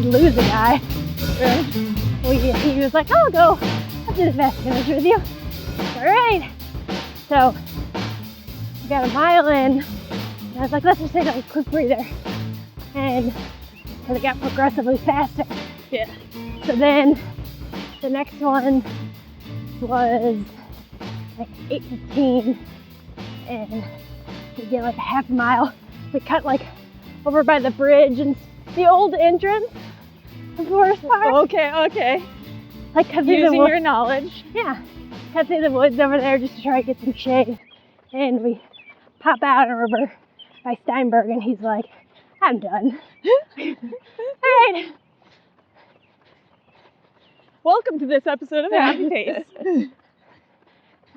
did lose a guy. He was like, I'll go up to the fast finish with you. All right. So we got a mile in, and I was like, let's just take a quick breather. And it got progressively faster. Yeah. So then the next one was like 8:15, and we get like a half mile. We cut like over by the bridge and the old entrance of Forest Park. Okay. Like cut using your knowledge. Yeah, cut through the woods over there just to try to get some shade. And we pop out over by Steinberg, and he's like, I'm done. All right. Welcome to this episode of Happy Pace.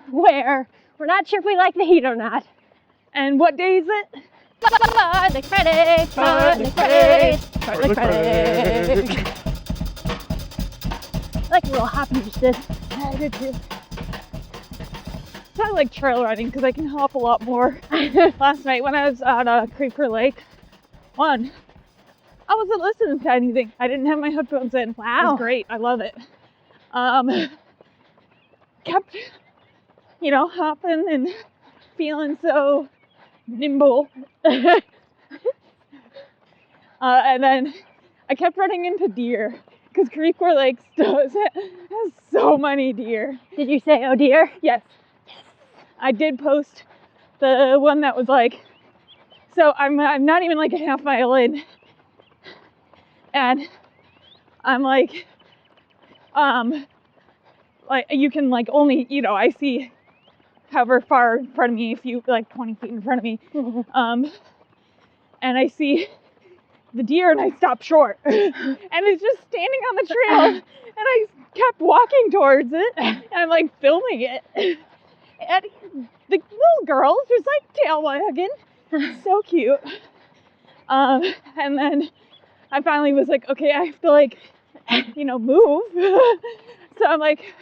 Where we're not sure if we like the heat or not. And what day is it? Fartlek Friday, Fartlek Friday, Fartlek Friday. I like a little hop music. I do too. I like trail running because I can hop a lot more. Last night when I was at Creeper Lake, I wasn't listening to anything. I didn't have my headphones in. Wow. It was great. I love it. Kept, hopping and feeling so nimble. And then I kept running into deer because Creeper Lake has so many deer. Did you say, oh dear? Yes. I did post the one that was like, so I'm not even like a half mile in, and I'm like you can like only, I see however far in front of me, if you like 20 feet in front of me, and I see the deer and I stop short, and it's just standing on the trail, and I kept walking towards it, and I'm like filming it. And the little girl's just like tail wagging, so cute. And then I finally was like, okay, I have to like, move. So I'm like,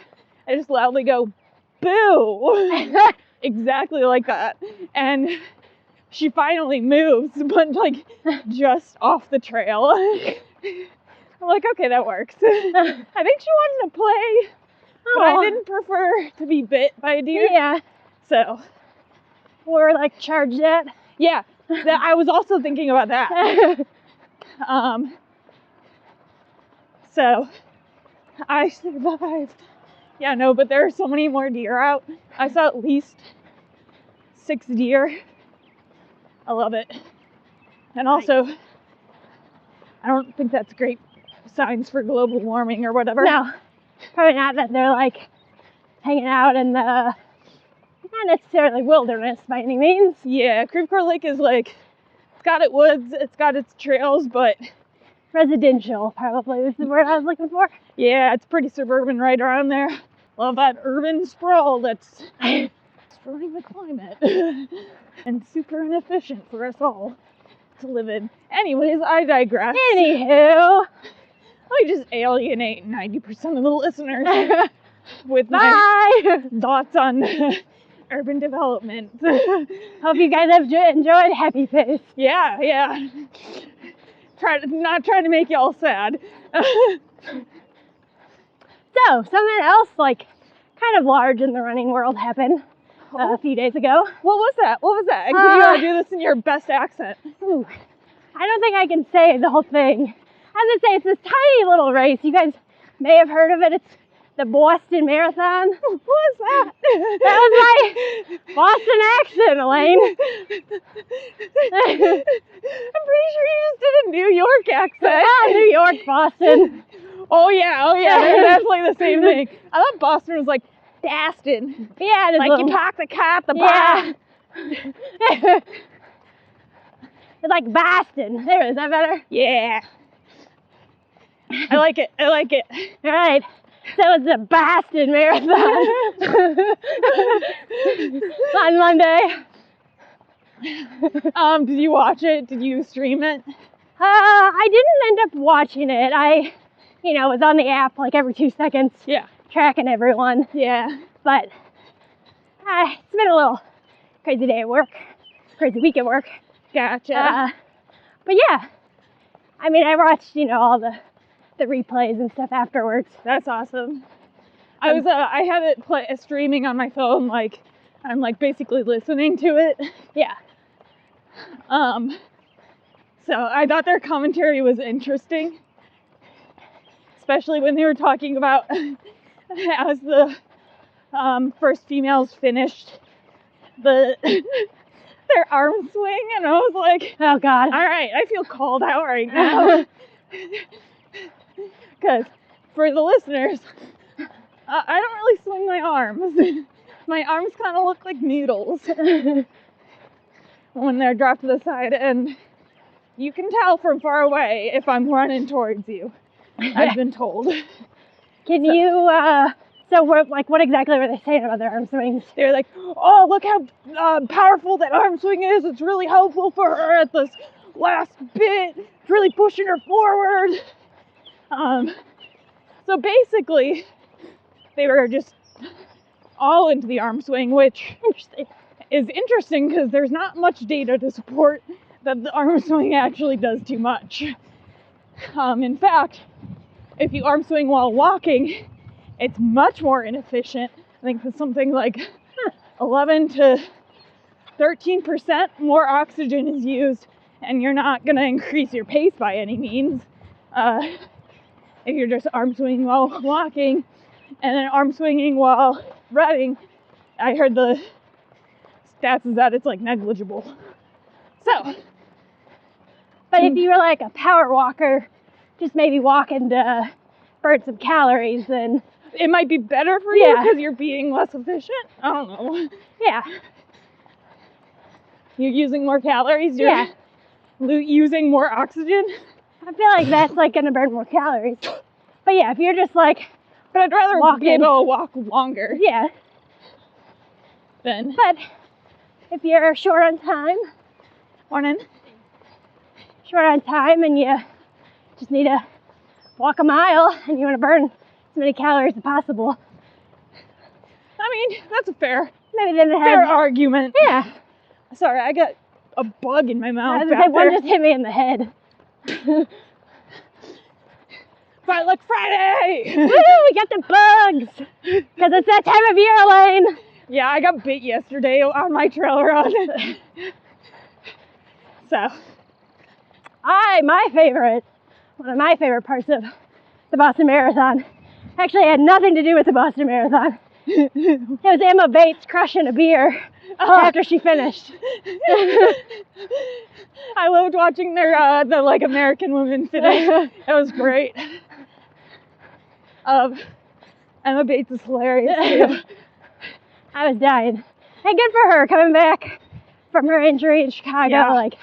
I just loudly go, boo, exactly like that. And she finally moves, but like just off the trail. I'm like, okay, that works. I think she wanted to play. But I didn't prefer to be bit by a deer. Yeah. So. Or like charge that. Yeah. I was also thinking about that. So I survived. Yeah, no, but there are so many more deer out. I saw at least 6 deer. I love it. And also, I don't think that's great signs for global warming or whatever. No. Probably not that they're like hanging out in the, not necessarily wilderness by any means. Yeah, Creeper Lake is like, it's got its woods, it's got its trails, but residential probably was the word I was looking for. Yeah, it's pretty suburban right around there. Love that urban sprawl that's destroying the climate and super inefficient for us all to live in. Anyways, I digress. Anywho. I just alienate 90% of the listeners with my thoughts on urban development. Hope you guys have enjoyed Happy Pace. Yeah. Not trying to make y'all sad. So, something else like kind of large in the running world happened a few days ago. What was that? Can you do this in your best accent? Ooh, I don't think I can say the whole thing. I was gonna say, it's this tiny little race. You guys may have heard of it. It's the Boston Marathon. What was that? That was my Boston accent, Elaine. I'm pretty sure you just did a New York accent. New York, Boston. Oh yeah, they're definitely the same thing. I thought Boston was like Daston. Yeah, like you park the car at the bar. It's like Boston. There, is that better? Yeah. I like it. All right. So it's the Boston Marathon on Monday. Did you watch it? Did you stream it? I didn't end up watching it. I, was on the app like every 2 seconds. Yeah. Tracking everyone. Yeah. But it's been a little crazy day at work. Crazy week at work. Gotcha. But yeah. I mean, I watched, all the the replays and stuff afterwards. That's awesome. I had it streaming on my phone, like I'm like basically listening to it. Yeah. So I thought their commentary was interesting, especially when they were talking about as the first females finished their arm swing, and I was like, oh God. All right, I feel called out right now. Because for the listeners, I don't really swing my arms. My arms kind of look like noodles when they're dropped to the side, and you can tell from far away if I'm running towards you. I've been told. So what exactly were they saying about their arm swings? They're like, oh, look how powerful that arm swing is. It's really helpful for her at this last bit. It's really pushing her forward. So basically, they were just all into the arm swing, which is interesting because there's not much data to support that the arm swing actually does too much. In fact, if you arm swing while walking, it's much more inefficient. I think it's something like 11 to 13% more oxygen is used, and you're not going to increase your pace by any means. If you're just arm swinging while walking, and then arm swinging while running, I heard the stats is that it's like negligible. So, but if you were like a power walker, just maybe walking to burn some calories, then it might be better for you because you're being less efficient. I don't know. Yeah. You're using more calories. You're using more oxygen. I feel like that's like gonna burn more calories. But yeah, if you're just like, but I'd rather be able to walk longer. Yeah. But if you're short on time, short on time, and you just need to walk a mile, and you want to burn as many calories as possible. I mean, that's a fair argument. Yeah. Sorry, I got a bug in my mouth. One just hit me in the head. Fartlek Friday! Woo! We got the bugs! Because it's that time of year, Elaine! Yeah, I got bit yesterday on my trail run. So. One of my favorite parts of the Boston Marathon actually had nothing to do with the Boston Marathon. It was Emma Bates crushing a beer after she finished. I loved watching the like American women finish. It was great. Emma Bates is hilarious too. I was dying. And good for her coming back from her injury in Chicago. Yeah. Like,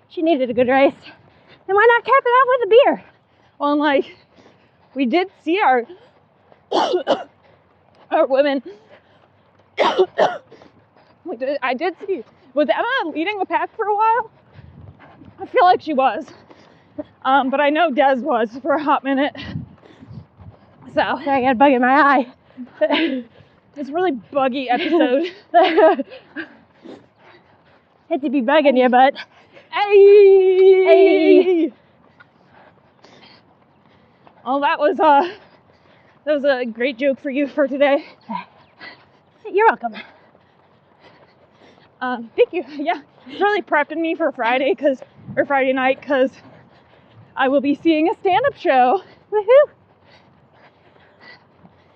she needed a good race. And why not cap it off with a beer? Well, and like, we did see our women. I did see. Was Emma leading the pack for a while? I feel like she was. But I know Des was for a hot minute. So I got a bug in my eye. It's a really buggy episode. Hate to be bugging you, but hey. Well, that was a great joke for you for today. You're welcome. Thank you. Yeah, it's really prepping me for Friday night because I will be seeing a stand-up show. Woohoo!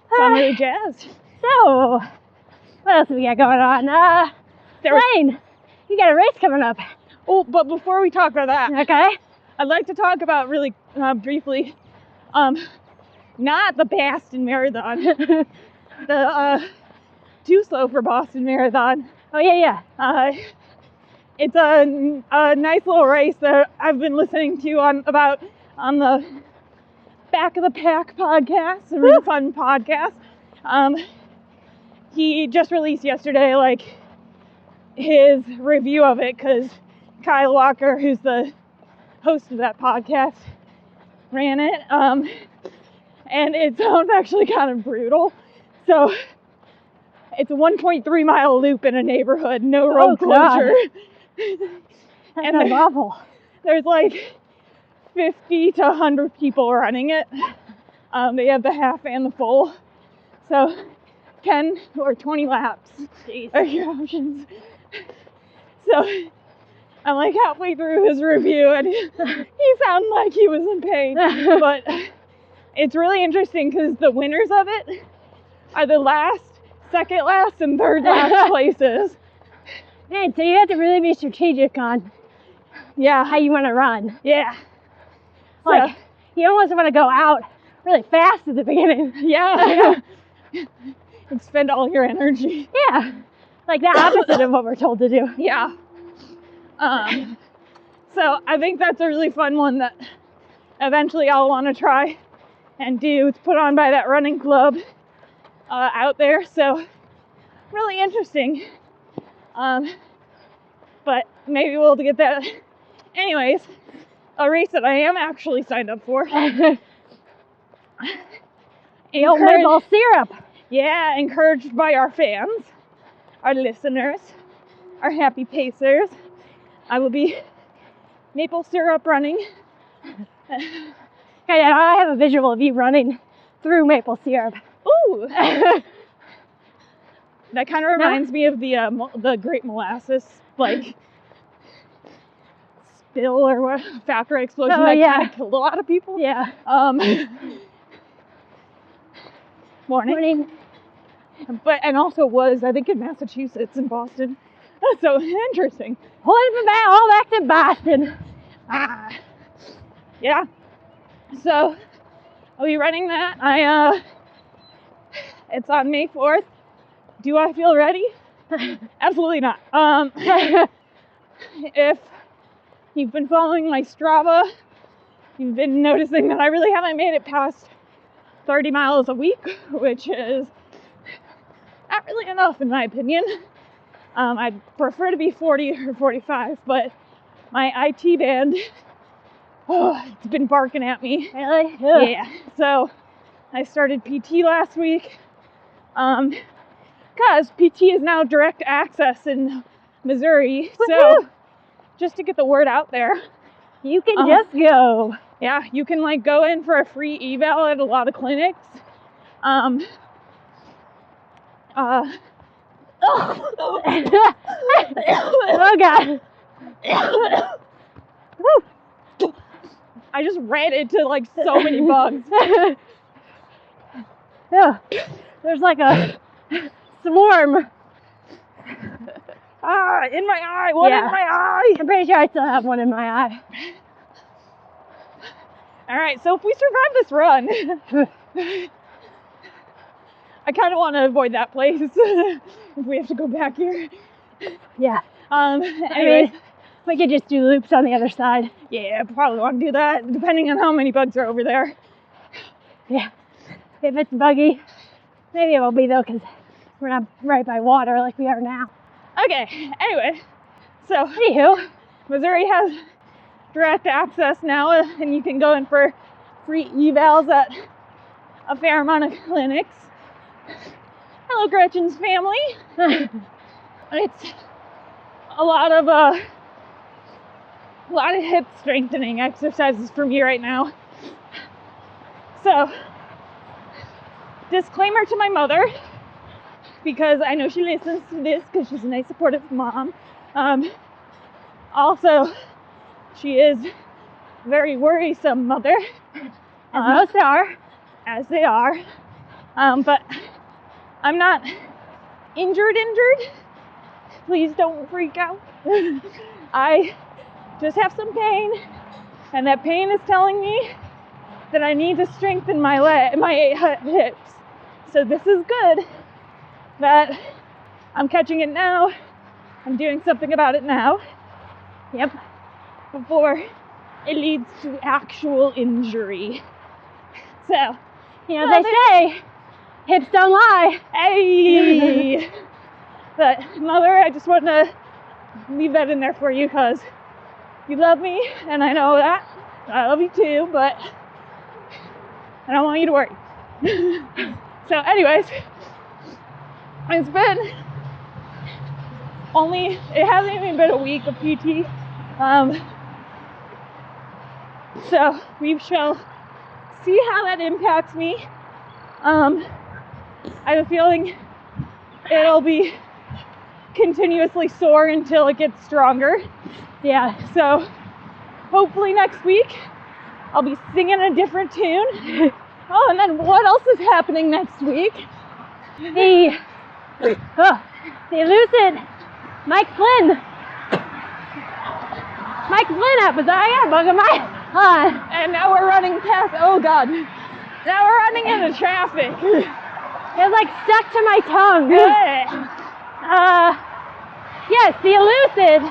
So I'm really jazzed. So, what else have we got going on? Elaine, you got a race coming up. Oh, but before we talk about that, okay, I'd like to talk about really briefly, not the Boston Marathon, the Too Slow for Boston Marathon. Oh yeah. It's a nice little race that I've been listening to on the Back of the Pack podcast, a really fun podcast. He just released yesterday, like, his review of it, because Kyle Walker, who's the host of that podcast, ran it, and it sounds actually kind of brutal. So, it's a 1.3 mile loop in a neighborhood, no road closure. That sounds awful. There's like 50 to 100 people running it. They have the half and the full. So 10 or 20 laps are your options. So I'm like halfway through his review and he sounded like he was in pain. But it's really interesting because the winners of it are the last, second last, and third last places. Man, so you have to really be strategic on how you want to run. Yeah. Like, you almost want to go out really fast at the beginning. Yeah. And spend all your energy. Yeah. Like the opposite of what we're told to do. Yeah. So I think that's a really fun one that eventually I'll want to try and do. It's put on by that running club out there. So really interesting. But maybe we'll get that. Anyways, a race that I am actually signed up for. Maple syrup. Yeah, encouraged by our fans, our listeners, our happy pacers. I will be maple syrup running. Okay, I have a visual of you running through maple syrup. Ooh. That kind of reminds me of the Great Molasses, like, spill or what, factory explosion that kind of killed a lot of people. Yeah. Morning. And also was, I think, in Massachusetts and Boston. So interesting. All back to Boston. Yeah. So I'll be running that. It's on May 4th. Do I feel ready? Absolutely not. If you've been following my Strava, you've been noticing that I really haven't made it past 30 miles a week, which is not really enough in my opinion. I'd prefer to be 40 or 45, but my IT band, it's been barking at me. Really? Yeah. So I started PT last week. Because PT is now direct access in Missouri. Woo-hoo! So just to get the word out there. You can just go. Yeah, you can like go in for a free eval at a lot of clinics. Oh God. I just ran into like so many bugs. Yeah. There's like a swarm. In my eye. One in my eye. I'm pretty sure I still have one in my eye. All right, so if we survive this run, I kind of want to avoid that place if we have to go back here. Yeah. Anyway, we could just do loops on the other side. Yeah, probably want to do that, depending on how many bugs are over there. Yeah. If it's buggy, maybe it will be though, because we're not right by water like we are now. Okay, anyway, so anywho, Missouri has direct access now, and you can go in for free evals at a fair amount of clinics. Hello, Gretchen's family. It's a lot of hip strengthening exercises for me right now. So, disclaimer to my mother, because I know she listens to this because she's a nice, supportive mom. Also, she is a very worrisome mother. As most are. As they are. But I'm not injured. Please don't freak out. I just have some pain, and that pain is telling me that I need to strengthen my hips. So this is good that I'm catching it now. I'm doing something about it now. Yep. Before it leads to actual injury. So, they say hips don't lie. Hey! But, Mother, I just want to leave that in there for you because you love me, and I know that. I love you too, but I don't want you to worry. So, anyways, it hasn't even been a week of PT. So we shall see how that impacts me. I have a feeling it'll be continuously sore until it gets stronger. Yeah. So hopefully next week I'll be singing a different tune. Oh, and then what else is happening next week? The elusive Mike Flynn episode. I got a bug in my And now we're running past, oh God. Now we're running into traffic. It was like stuck to my tongue. Yes, the elusive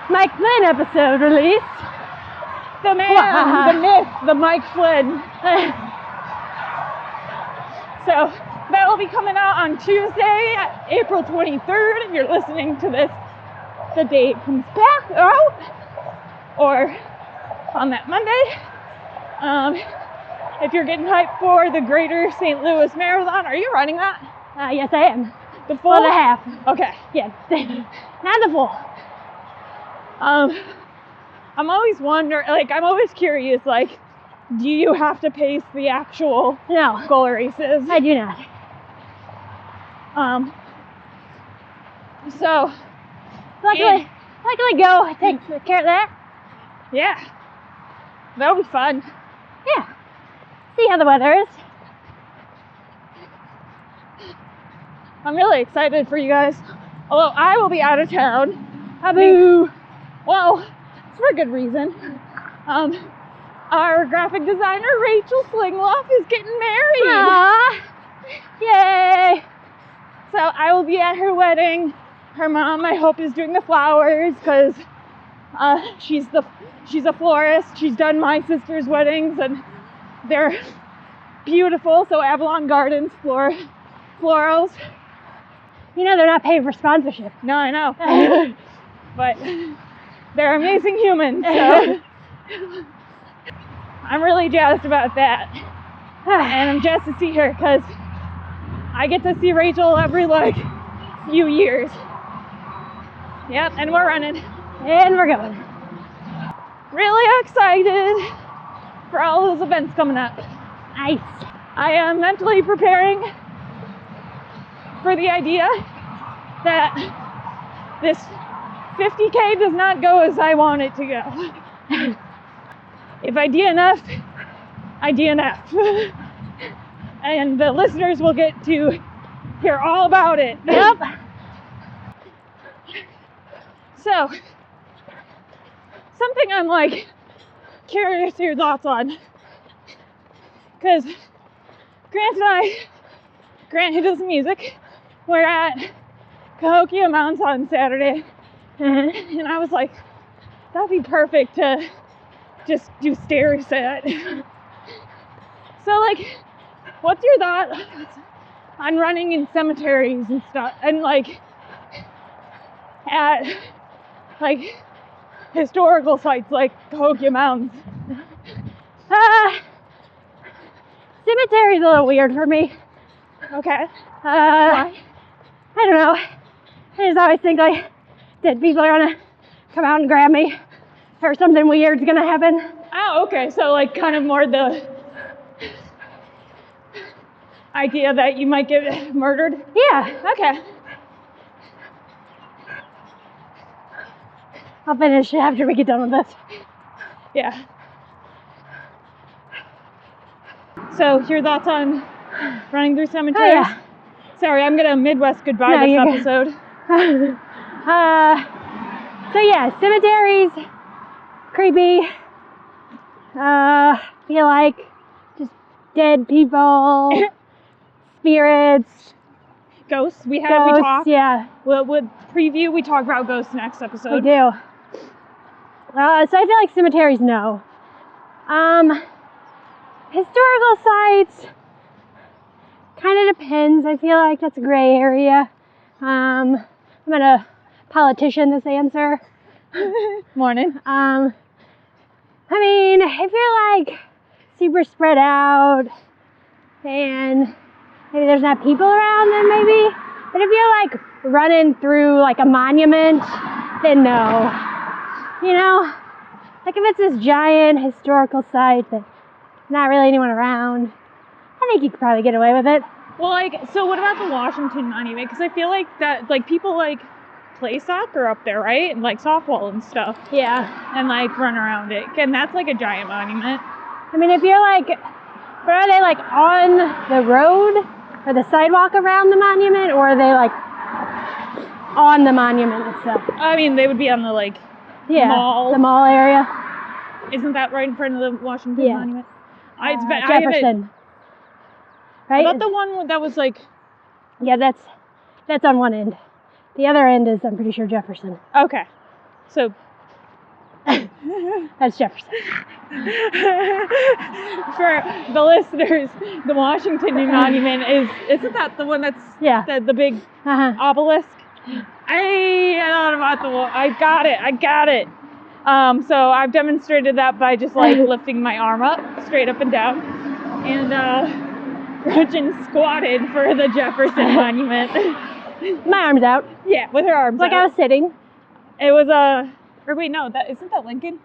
Mike Flynn episode released. The man, the myth, the Mike Flynn. So that will be coming out on Tuesday, April 23rd. If you're listening to this, the day it comes back out, or on that Monday. If you're getting hyped for the Greater St. Louis Marathon, are you running that? Yes, I am. The full? Or the half. Okay. Yeah, not the full. I'm always wondering, like, I'm always curious, like, do you have to pace the actual goal races? I do not. So, luckily go takes care of that. Yeah. That'll be fun. Yeah. See how the weather is. I'm really excited for you guys. Although I will be out of town. Boo. Well, it's for a good reason. Our graphic designer, Rachel Slingluff, is getting married. Aww. Yay. So I will be at her wedding. Her mom, I hope, is doing the flowers because she's a florist. She's done my sister's weddings and they're beautiful. So Avalon Gardens florals. You know they're not paid for sponsorship. No, I know. But they're amazing humans. So I'm really jazzed about that. And I'm jazzed to see her because I get to see Rachel every few years. Yep, and we're running. And we're going. Really excited for all those events coming up. Nice. I am mentally preparing for the idea that this 50K does not go as I want it to go. If I DNF, I DNF. And the listeners will get to hear all about it. Yep. So, something I'm curious to your thoughts on. Because Grant who does the music, we're at Cahokia Mountains on Saturday. And I was like, that'd be perfect to just do stair set. So what's your thought on running in cemeteries and stuff, and at historical sites like Cahokia Mountains? Cemetery's a little weird for me. Okay. Why? I don't know. I just always think dead people are gonna come out and grab me, or something weird's gonna happen. Oh, okay. So kind of more the idea that you might get murdered? Yeah. Okay. I'll finish after we get done with this. Yeah. So, your thoughts on running through cemeteries? Oh, yeah. Sorry, I'm gonna Midwest goodbye this episode. So yeah, cemeteries, creepy. Feel like just dead people, spirits, Ghosts. We ghosts, talked. yeah. With preview, we talk about ghosts next episode. We do. So I feel like cemeteries, no. Historical sites, kind of depends. I feel like that's a gray area. I'm not a politician, this answer. Morning. I mean, if you're super spread out and maybe there's not people around, then maybe. But if you're running through a monument, then no. You know? Like if it's this giant historical site that not really anyone around, I think you could probably get away with it. Well, like, so what about the Washington Monument? Because I feel like that, like, people, like, play soccer up there, right? And, like, softball and stuff. Yeah. And, like, run around it. And that's, like, a giant monument. I mean, if you're, like, but are they, like, on the road or the sidewalk around the monument? Or are they, like, on the monument itself? I mean, they would be on the, like, mall. The mall area. Isn't that right in front of the Washington Monument? Jefferson. Right? About the one that was like... Yeah, that's on one end. The other end is, I'm pretty sure, Jefferson. Okay. So... That's Jefferson. For the listeners, the Washington Monument isn't that the one that's the big obelisk? I thought about the one. I got it. So I've demonstrated that by just like lifting my arm up, straight up and down. And Gretchen squatted for the Jefferson Monument. My arm's out. Yeah, with her arms out. Like I was sitting. It was or wait, no, isn't that Lincoln?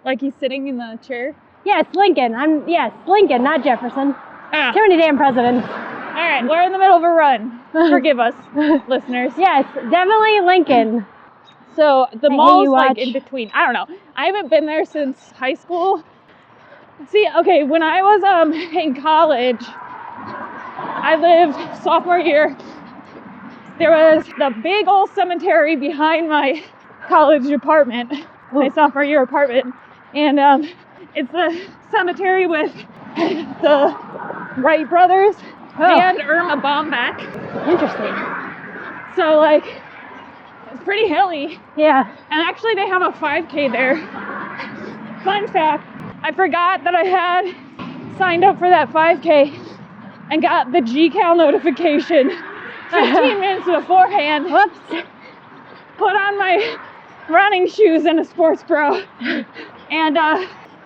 Like he's sitting in the chair? Yeah, it's Lincoln. It's Lincoln, not Jefferson. Too many damn presidents. All right, we're in the middle of a run. Forgive us, listeners. Yes, definitely Lincoln. So the mall's like in between. I don't know. I haven't been there since high school. See, okay, when I was in college, I lived sophomore year. There was the big old cemetery behind my college apartment, my sophomore year apartment, and it's the cemetery with the Wright brothers and Irma Bombeck. Interesting. So like, it's pretty hilly. Yeah. And actually they have a 5K there. Fun fact, I forgot that I had signed up for that 5K and got the GCal notification 15 minutes beforehand. Whoops. Put on my running shoes and a sports bra and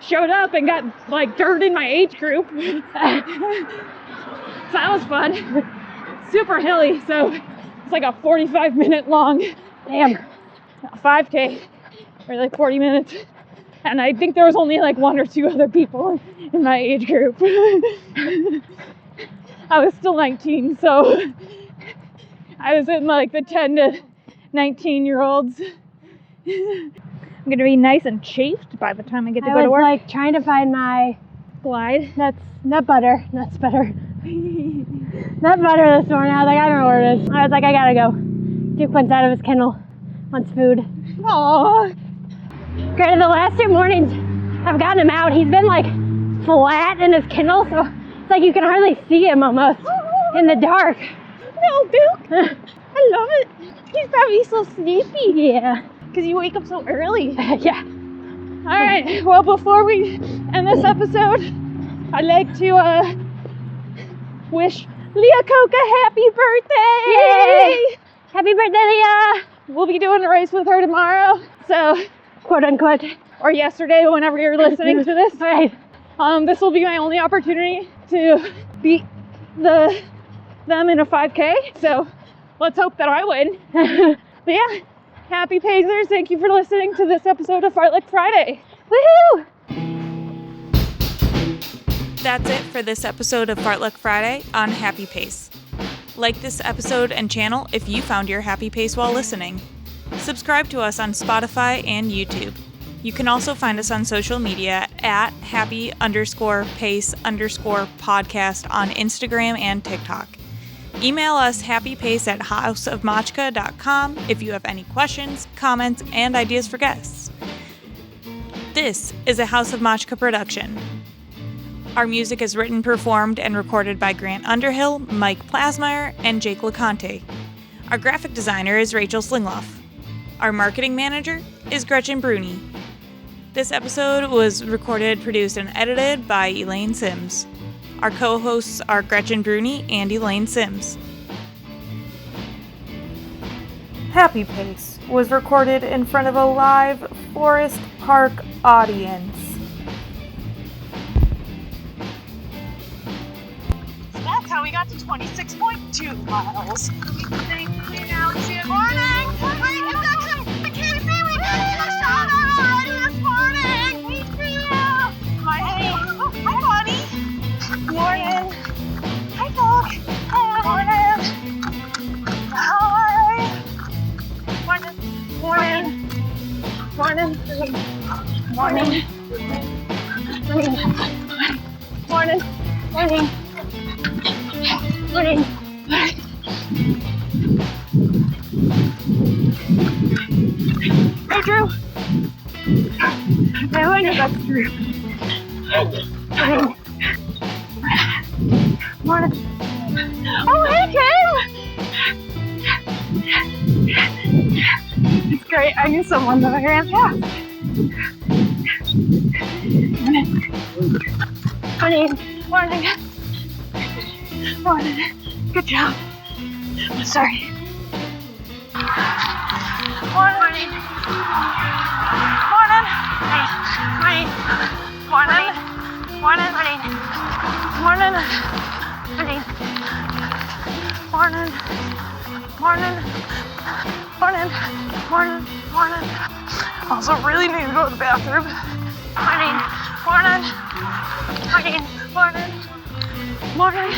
showed up and got like dirt in my age group. So that was fun. Super hilly, so it's like a 45-minute long 5K or like 40 minutes. And I think there was only like one or two other people in my age group. I was still 19, so I was in like the 10 to 19-year-olds. I'm gonna be nice and chafed by the time I get to go to work. I was like trying to find my Glide. Nut butter this morning. I was like, I don't know where it is. I was like, I gotta go. Duke went out of his kennel, wants food. Aww. Granted, the last 2 mornings I've gotten him out, he's been like flat in his kennel, so it's like you can hardly see him almost in the dark. No, Duke. I love it. He's probably so sleepy. Yeah. Because you wake up so early. Yeah. All right. Well, before we end this episode, I'd like to wish Leah Coca happy birthday. Yay! Happy birthday, Leah. We'll be doing a race with her tomorrow. So, quote unquote. Or yesterday, whenever you're listening to this. Right. This will be my only opportunity to beat them in a 5K. So, let's hope that I win. But yeah, happy Pacers. Thank you for listening to this episode of Fartlek Friday. Woohoo! That's it for this episode of Fartlek Friday on Happy Pace. Like this episode and channel if you found your happy pace while listening. Subscribe to us on Spotify and YouTube. You can also find us on social media at happy_pace_podcast on Instagram and TikTok. Email us happypace@houseofmachka.com if you have any questions, comments, and ideas for guests. This is a House of Machka production. Our music is written, performed, and recorded by Grant Underhill, Mike Plasmeier, and Jake Laconte. Our graphic designer is Rachel Slingluff. Our marketing manager is Gretchen Brune. This episode was recorded, produced, and edited by Elaine Sims. Our co-hosts are Gretchen Brune and Elaine Sims. Happy Pace was recorded in front of a live Forest Park audience. That's how we got to 26.2 miles. Thank you now. Good morning. Wait, it's actually the Casey. We did a shout out already this morning. Hey, Drew. I wonder if that's Drew. Morning. Oh, hey, Kim. It's great. I knew someone that I ran past. Morning. Good job. I'm sorry. Morning. Also really need to go to the bathroom. Morning.